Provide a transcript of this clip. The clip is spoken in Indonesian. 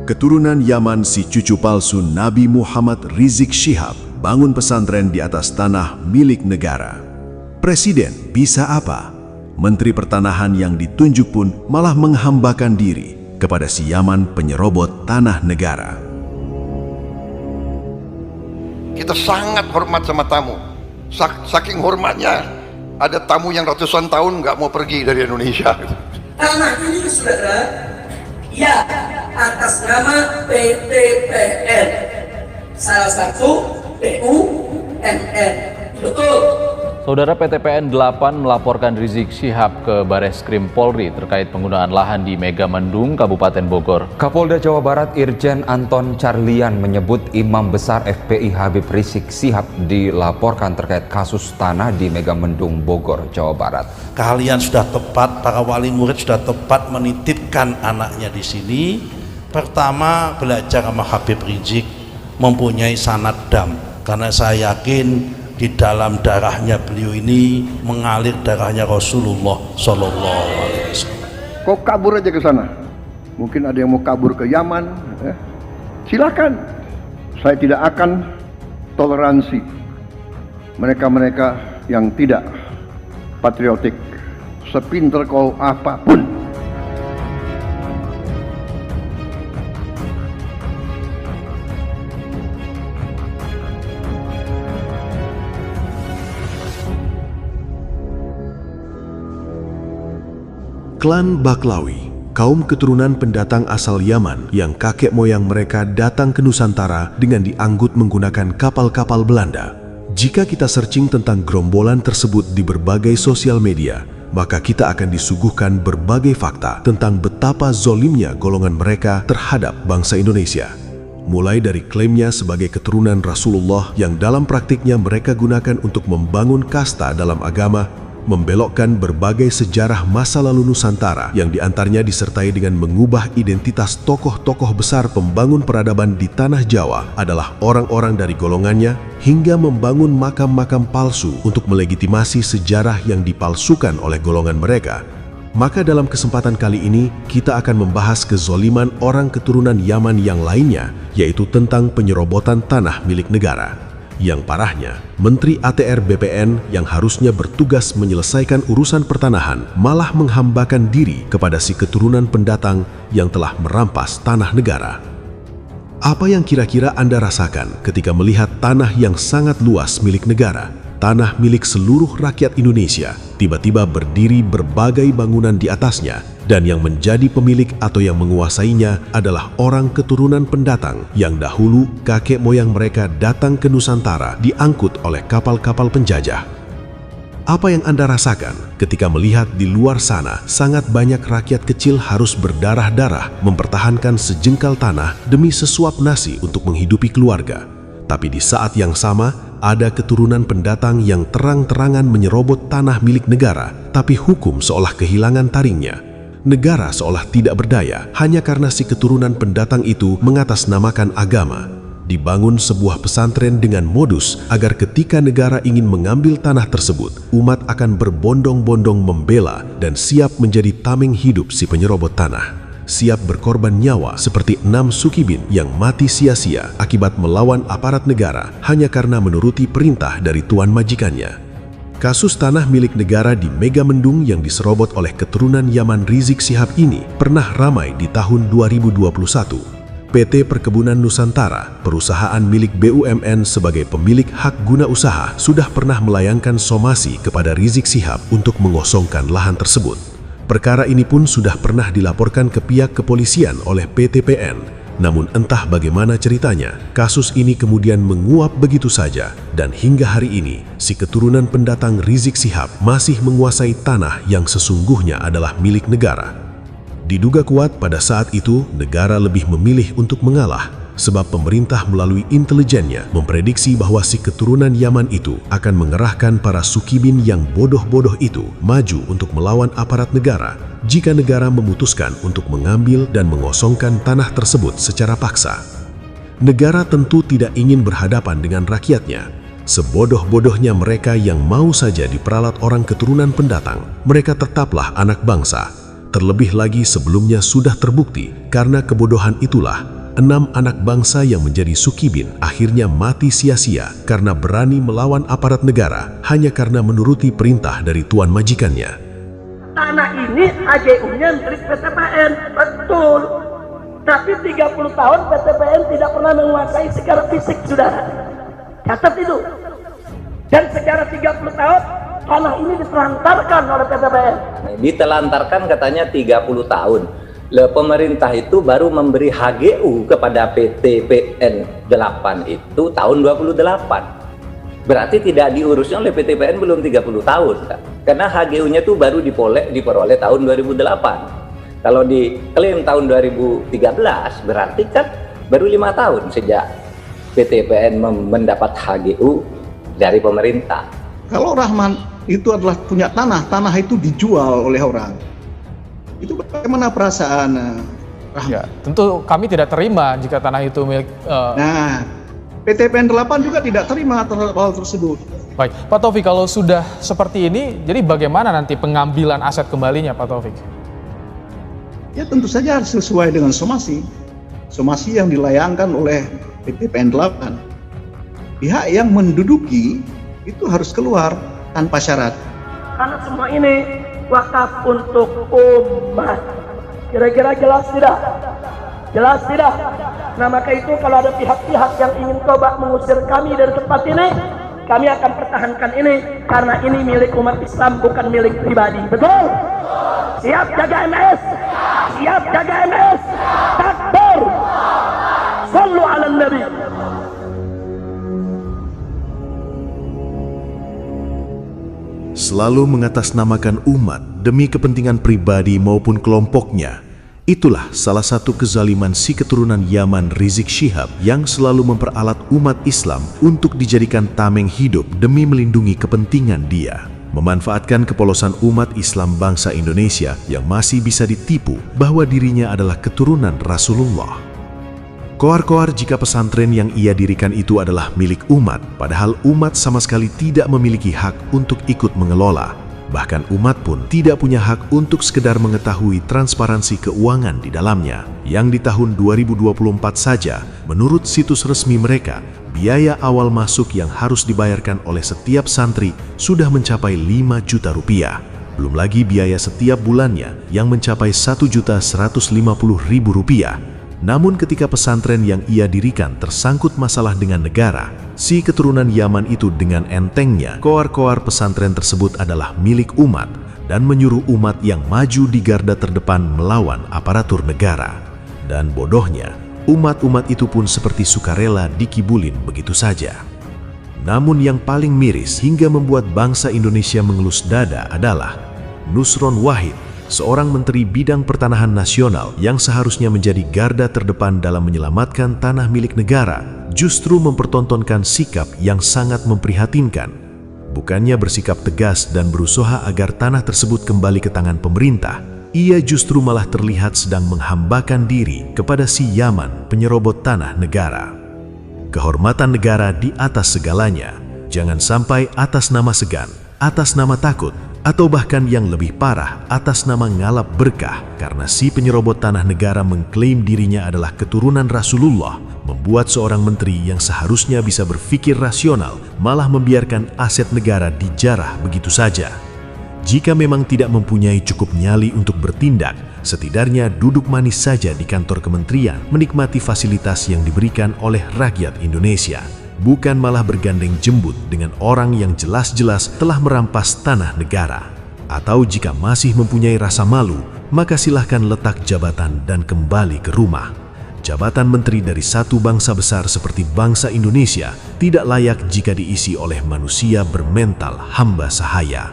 Keturunan Yaman si cucu palsu Nabi Muhammad Rizik Syihab bangun pesantren di atas tanah milik negara. Presiden bisa apa? Menteri Pertanahan yang ditunjuk pun malah menghambakan diri kepada si Yaman penyerobot tanah negara. Kita sangat hormat sama tamu. Saking hormatnya, ada tamu yang ratusan tahun nggak mau pergi dari Indonesia. Tanah ini, saudara, ya atas nama PTPN, salah satu BUMN. Betul. Saudara, PTPN 8 melaporkan Rizik Syihab ke Bareskrim Polri terkait penggunaan lahan di Megamendung, Kabupaten Bogor. Kapolda Jawa Barat Irjen Anton Carlian menyebut Imam Besar FPI Habib Rizik Syihab dilaporkan terkait kasus tanah di Megamendung, Bogor, Jawa Barat. Kalian sudah tepat, para wali murid sudah tepat menitipkan anaknya di sini. Pertama, belajar sama Habib Rizik, mempunyai sanad dam, karena saya yakin di dalam darahnya beliau ini mengalir darahnya Rasulullah Sallallahu Alaihi Wasallam. Kok kabur aja ke sana? Mungkin ada yang mau kabur ke Yaman, ya. Silakan. Saya tidak akan toleransi mereka-mereka yang tidak patriotik, sepinter kau apapun. Klan Baklawi, kaum keturunan pendatang asal Yaman yang kakek moyang mereka datang ke Nusantara dengan diangkut menggunakan kapal-kapal Belanda. Jika kita searching tentang gerombolan tersebut di berbagai sosial media, maka kita akan disuguhkan berbagai fakta tentang betapa zolimnya golongan mereka terhadap bangsa Indonesia. Mulai dari klaimnya sebagai keturunan Rasulullah yang dalam praktiknya mereka gunakan untuk membangun kasta dalam agama, membelokkan berbagai sejarah masa lalu Nusantara yang diantaranya disertai dengan mengubah identitas tokoh-tokoh besar pembangun peradaban di tanah Jawa adalah orang-orang dari golongannya, hingga membangun makam-makam palsu untuk melegitimasi sejarah yang dipalsukan oleh golongan mereka. Maka dalam kesempatan kali ini kita akan membahas kezoliman orang keturunan Yaman yang lainnya, yaitu tentang penyerobotan tanah milik negara. Yang parahnya, Menteri ATR BPN yang harusnya bertugas menyelesaikan urusan pertanahan malah menghambakan diri kepada si keturunan pendatang yang telah merampas tanah negara. Apa yang kira-kira Anda rasakan ketika melihat tanah yang sangat luas milik negara, tanah milik seluruh rakyat Indonesia, tiba-tiba berdiri berbagai bangunan di atasnya, dan yang menjadi pemilik atau yang menguasainya adalah orang keturunan pendatang yang dahulu kakek moyang mereka datang ke Nusantara diangkut oleh kapal-kapal penjajah. Apa yang Anda rasakan ketika melihat di luar sana sangat banyak rakyat kecil harus berdarah-darah mempertahankan sejengkal tanah demi sesuap nasi untuk menghidupi keluarga? Tapi di saat yang sama, ada keturunan pendatang yang terang-terangan menyerobot tanah milik negara, tapi hukum seolah kehilangan taringnya. Negara seolah tidak berdaya hanya karena si keturunan pendatang itu mengatasnamakan agama. Dibangun sebuah pesantren dengan modus agar ketika negara ingin mengambil tanah tersebut, umat akan berbondong-bondong membela dan siap menjadi tameng hidup si penyerobot tanah. Siap berkorban nyawa seperti 6 Sukibin yang mati sia-sia akibat melawan aparat negara hanya karena menuruti perintah dari tuan majikannya. Kasus tanah milik negara di Megamendung yang diserobot oleh keturunan Yaman Rizik Syihab ini pernah ramai di tahun 2021. PT Perkebunan Nusantara, perusahaan milik BUMN sebagai pemilik hak guna usaha, sudah pernah melayangkan somasi kepada Rizik Syihab untuk mengosongkan lahan tersebut. Perkara ini pun sudah pernah dilaporkan ke pihak kepolisian oleh PTPN. Namun entah bagaimana ceritanya, kasus ini kemudian menguap begitu saja, dan hingga hari ini si keturunan pendatang Rizik Syihab masih menguasai tanah yang sesungguhnya adalah milik negara. Diduga kuat pada saat itu negara lebih memilih untuk mengalah, sebab pemerintah melalui intelijennya memprediksi bahwa si keturunan Yaman itu akan mengerahkan para Sukibin yang bodoh-bodoh itu maju untuk melawan aparat negara jika negara memutuskan untuk mengambil dan mengosongkan tanah tersebut secara paksa. Negara tentu tidak ingin berhadapan dengan rakyatnya. Sebodoh-bodohnya mereka yang mau saja diperalat orang keturunan pendatang, mereka tetaplah anak bangsa. Terlebih lagi sebelumnya sudah terbukti karena kebodohan itulah 6 anak bangsa yang menjadi sukibin akhirnya mati sia-sia karena berani melawan aparat negara hanya karena menuruti perintah dari tuan majikannya. Tanah ini AGU-nya milik PTPN, betul. Tapi 30 tahun PTPN tidak pernah menguasai secara fisik, saudara. Catat itu. Dan secara 30 tahun tanah ini ditelantarkan oleh PTPN. Ditelantarkan katanya 30 tahun. Pemerintah itu baru memberi HGU kepada PTPN 8 itu tahun 28. Berarti tidak diurusnya oleh PTPN belum 30 tahun. Kan? Karena HGU-nya itu baru diperoleh tahun 2008. Kalau diklaim tahun 2013 berarti kan baru 5 tahun sejak PTPN mendapat HGU dari pemerintah. Kalau Rahman itu adalah punya tanah itu dijual oleh orang. Itu bagaimana perasaan Rahman? Ya, tentu kami tidak terima jika tanah itu milik... Nah, PTPN 8 juga tidak terima terhadap hal tersebut. Baik, Pak Taufik, kalau sudah seperti ini, jadi bagaimana nanti pengambilan aset kembalinya, Pak Taufik? Ya tentu saja harus sesuai dengan somasi. Somasi yang dilayangkan oleh PTPN 8. Pihak yang menduduki itu harus keluar tanpa syarat. Karena semua ini wakaf untuk umat. Kira-kira jelas tidak? Jelas tidak? Nah maka itu kalau ada pihak-pihak yang ingin coba mengusir kami dari tempat ini, kami akan pertahankan ini karena ini milik umat Islam, bukan milik pribadi. Betul? Siap jaga MS? Siap jaga MS? Takbir! Sallu ala Nabi. Selalu mengatasnamakan umat demi kepentingan pribadi maupun kelompoknya. Itulah salah satu kezaliman si keturunan Yaman Rizik Syihab yang selalu memperalat umat Islam untuk dijadikan tameng hidup demi melindungi kepentingan dia. Memanfaatkan kepolosan umat Islam bangsa Indonesia yang masih bisa ditipu bahwa dirinya adalah keturunan Rasulullah. Koar-koar jika pesantren yang ia dirikan itu adalah milik umat, padahal umat sama sekali tidak memiliki hak untuk ikut mengelola. Bahkan umat pun tidak punya hak untuk sekedar mengetahui transparansi keuangan di dalamnya. Yang di tahun 2024 saja, menurut situs resmi mereka, biaya awal masuk yang harus dibayarkan oleh setiap santri sudah mencapai 5 juta rupiah. Belum lagi biaya setiap bulannya yang mencapai 1.150.000 rupiah. Namun ketika pesantren yang ia dirikan tersangkut masalah dengan negara, si keturunan Yaman itu dengan entengnya, koar-koar pesantren tersebut adalah milik umat dan menyuruh umat yang maju di garda terdepan melawan aparatur negara. Dan bodohnya, umat-umat itu pun seperti sukarela dikibulin begitu saja. Namun yang paling miris hingga membuat bangsa Indonesia mengelus dada adalah Nusron Wahid, seorang menteri bidang pertanahan nasional yang seharusnya menjadi garda terdepan dalam menyelamatkan tanah milik negara, justru mempertontonkan sikap yang sangat memprihatinkan. Bukannya bersikap tegas dan berusaha agar tanah tersebut kembali ke tangan pemerintah, ia justru malah terlihat sedang menghambakan diri kepada si Yaman penyerobot tanah negara. Kehormatan negara di atas segalanya, jangan sampai atas nama segan, atas nama takut, atau bahkan yang lebih parah atas nama ngalap berkah karena si penyerobot tanah negara mengklaim dirinya adalah keturunan Rasulullah, membuat seorang menteri yang seharusnya bisa berpikir rasional malah membiarkan aset negara dijarah begitu saja. Jika memang tidak mempunyai cukup nyali untuk bertindak, setidaknya duduk manis saja di kantor kementerian menikmati fasilitas yang diberikan oleh rakyat Indonesia. Bukan malah bergandeng jembut dengan orang yang jelas-jelas telah merampas tanah negara. Atau jika masih mempunyai rasa malu, maka silahkan letak jabatan dan kembali ke rumah. Jabatan menteri dari satu bangsa besar seperti bangsa Indonesia tidak layak jika diisi oleh manusia bermental hamba sahaya.